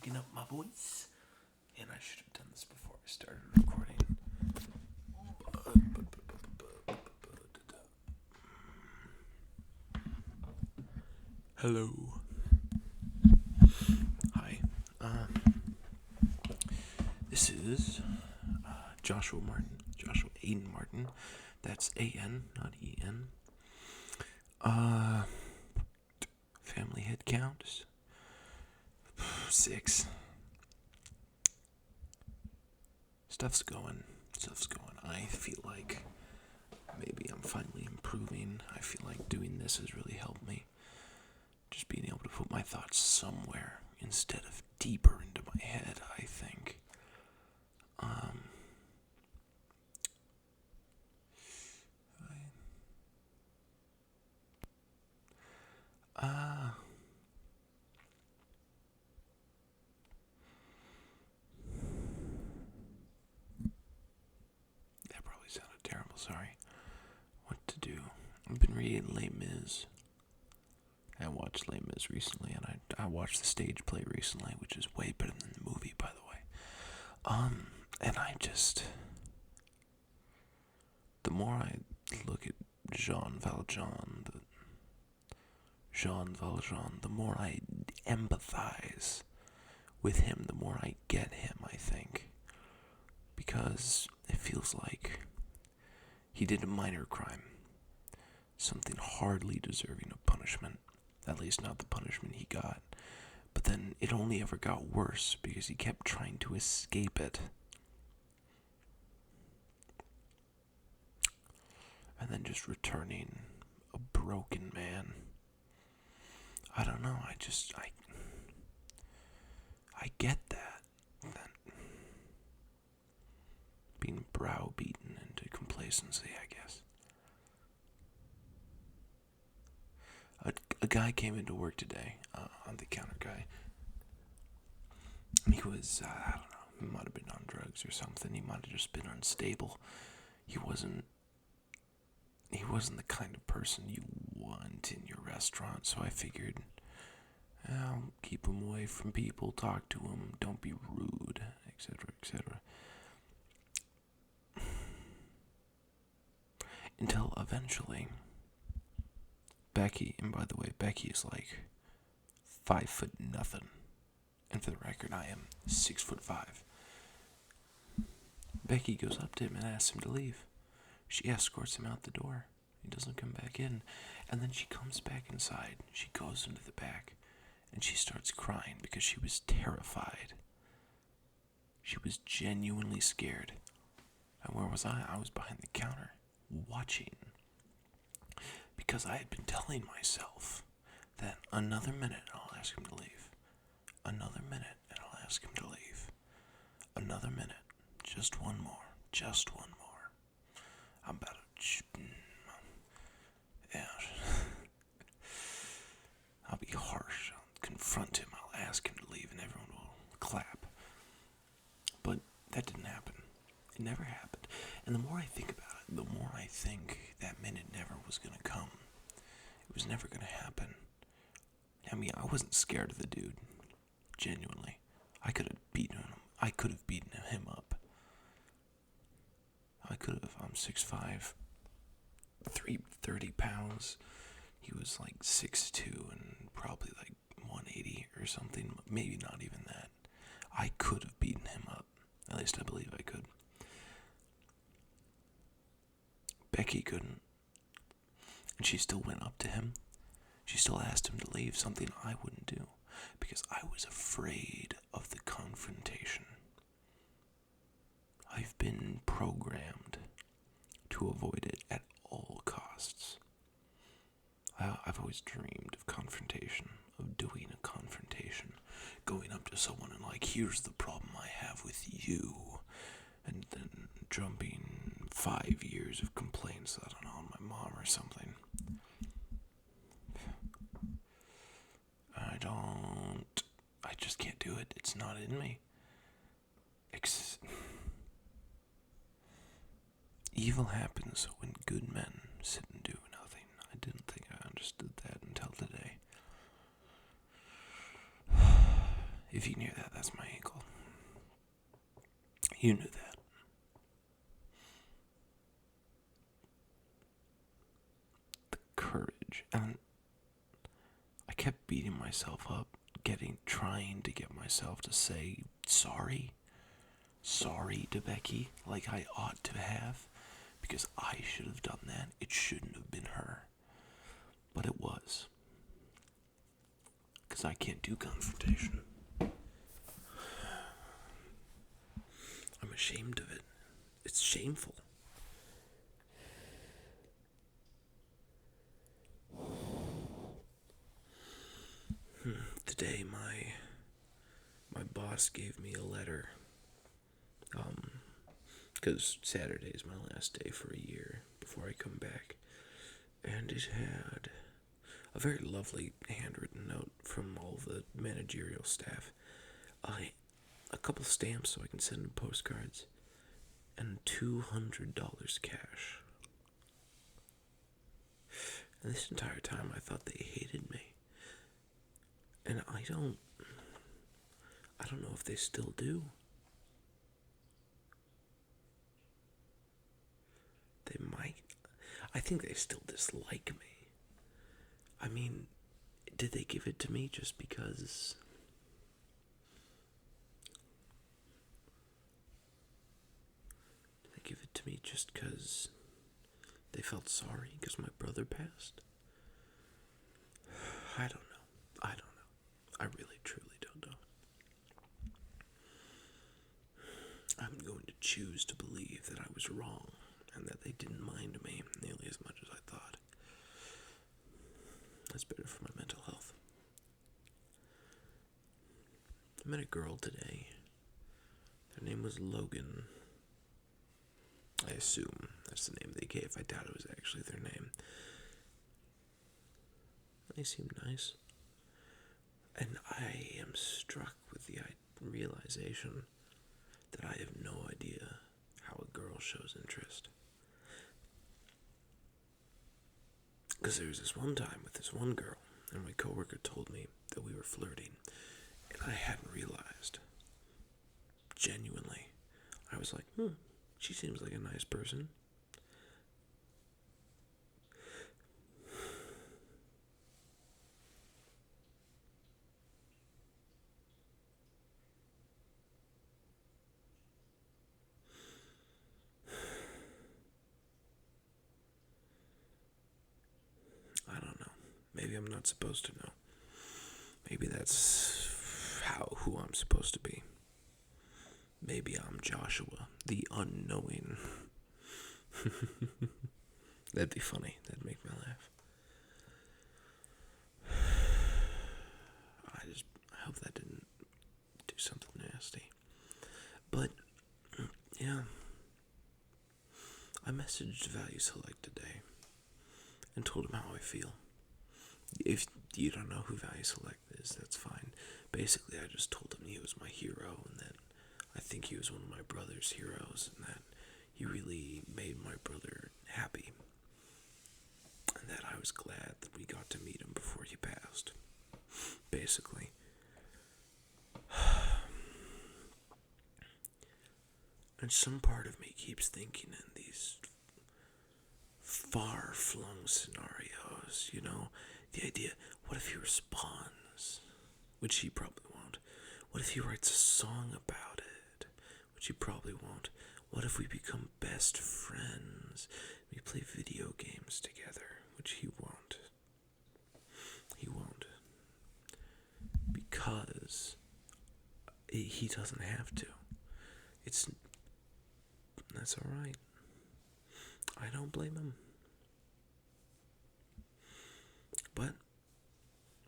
picking up my voice. And I should have done this before I started recording. Hello. Hi. This is Joshua Aiden Martin. That's A-N, not E-N. Family head count 6. Stuff's going. I feel like maybe I'm finally improving. I feel like doing this has really helped me. Just being able to put my thoughts somewhere instead of deeper into my head, I think. That probably sounded terrible, sorry. What to do? I've been reading Les Mis. I watched Les Mis recently, and I watched the stage play recently, which is way better than the movie, by the way. And the more I look at Jean Valjean, the more I empathize with him, the more I get him, I think. Because it feels like he did a minor crime. Something hardly deserving of punishment. At least not the punishment he got. But then it only ever got worse because he kept trying to escape it. And then just returning a broken man. I don't know, I get that being browbeaten into complacency, I guess. A guy came into work today, on the counter guy. He was, I don't know, he might have been on drugs or something. He might have just been unstable. He wasn't the kind of person you want in your restaurant, so I figured, I'll keep him away from people, talk to him, don't be rude, etc., etc. Until eventually, Becky, and by the way, Becky is like 5'0" nothing. And for the record, I am 6'5". Becky goes up to him and asks him to leave. She escorts him out the door. He doesn't come back in. And then she comes back inside. She goes into the back. And she starts crying because she was terrified. She was genuinely scared. And where was I? I was behind the counter, watching. Because I had been telling myself that another minute and I'll ask him to leave. Another minute and I'll ask him to leave. Another minute. Just one more. I'm about to... Yeah. I'll be harsh. I'll confront him. I'll ask him to leave and everyone will clap. But that didn't happen. It never happened. And the more I think about it, the more I think that minute never was going to come. It was never going to happen. I mean, I wasn't scared of the dude. Genuinely. I could have beaten him. I could have beaten him up. I could have. I'm 6'5", 330 pounds. He was like 6'2" and probably like 180 or something. Maybe not even that. I could have beaten him up. At least I believe I could. Becky couldn't. And she still went up to him. She still asked him to leave, something I wouldn't do. Because I was afraid of the confrontation. I've been programmed to avoid it at all costs. I've always dreamed of confrontation, of doing a confrontation, going up to someone and like, here's the problem I have with you, and then jumping 5 years of complaints, I don't know, on my mom or something. I just can't do it. It's not in me. Evil happens when good men sit and do nothing. I didn't think I understood that until today. If you can hear that, as my ankle. You knew that. The courage, and I kept beating myself up, trying to get myself to say sorry to Becky like I ought to have, because I should have done that. It shouldn't have been her. But it was. Because I can't do confrontation. I'm ashamed of it. It's shameful. Today, my boss gave me a letter. Because Saturday is my last day for a year before I come back. And it had a very lovely handwritten note from all the managerial staff. A couple stamps so I can send them postcards. And $200 cash. And this entire time I thought they hated me. And I don't know if they still do. They might. I think they still dislike me. I mean, did they give it to me just because? Did they give it to me just because they felt sorry because my brother passed? I don't know. I really, truly don't know. I'm going to choose to believe that I was wrong and that they didn't mind me nearly as much as I thought. That's better for my mental health. I met a girl today. Her name was Logan. I assume that's the name they gave. I doubt it was actually their name. They seemed nice. And I am struck with the realization that I have no idea how a girl shows interest. Because there was this one time with this one girl, and my coworker told me that we were flirting, and I hadn't realized. Genuinely. I was like, she seems like a nice person. I don't know. Maybe I'm not supposed to know. Maybe that's who I'm supposed to be. Maybe I'm Joshua, the unknowing. That'd be funny. That'd make me laugh. I hope that didn't do something nasty. But, yeah. I messaged Value Select today and told him how I feel. If you don't know who Value Select is, that's fine. Basically, I just told him he was my hero and that I think he was one of my brother's heroes and that he really made my brother happy. And that I was glad that we got to meet him before he passed. Basically. And some part of me keeps thinking in these far-flung scenarios, the idea, what if he responds? Which he probably won't. What if he writes a song about it? Which he probably won't. What if we become best friends? We play video games together, which he won't. He won't. Because he doesn't have to. That's alright. I don't blame him. But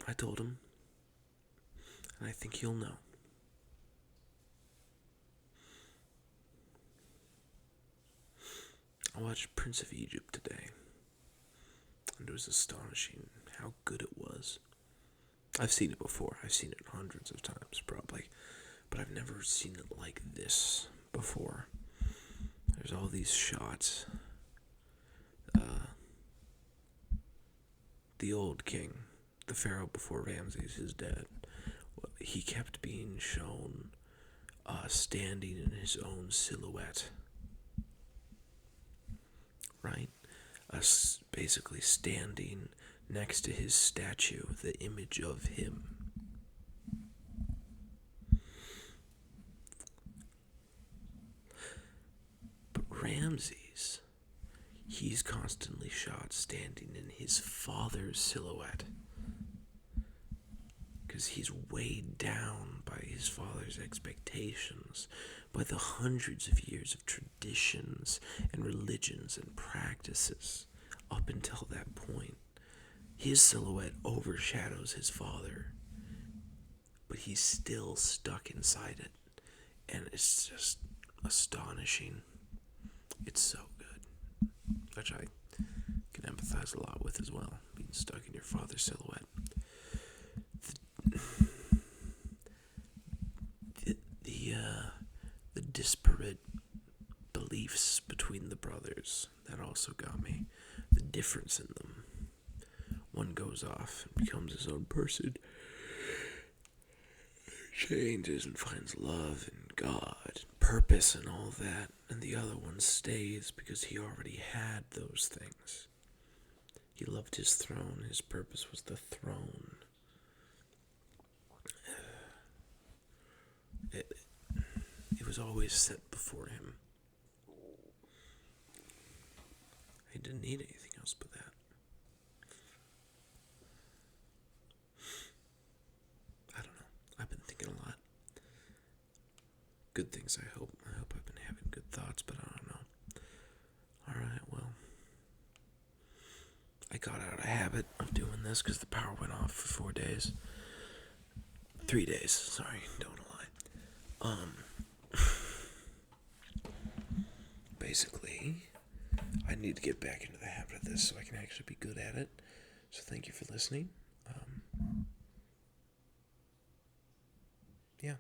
I told him, and I think he'll know. I watched Prince of Egypt today, and it was astonishing how good it was. I've seen it before. I've seen it hundreds of times, probably, but I've never seen it like this before. There's all these shots. The old king, the pharaoh before Ramses, his dad, he kept being shown standing in his own silhouette, right? Us basically standing next to his statue, the image of him. But Ramses, he's constantly shot standing in his father's silhouette. Because he's weighed down by his father's expectations, by the hundreds of years of traditions and religions and practices up until that point. His silhouette overshadows his father, but he's still stuck inside it, and it's just astonishing. It's so good, which I can empathize a lot with as well, being stuck in your father's silhouette. The disparate beliefs between the brothers, that also got me. The difference in them. One goes off and becomes his own person, changes and finds love and God, purpose and all that, and the other one stays because he already had those things. He loved his throne, his purpose was the throne. It was always set before him. He didn't need anything else but that. I don't know. I've been thinking a lot. Good things, I hope. I hope I've been having good thoughts, but I don't know. Alright, well. I got out of a habit of doing this because the power went off for 4 days. 3 days, sorry, don't lie. Basically, I need to get back into the habit of this so I can actually be good at it. So thank you for listening. Yeah.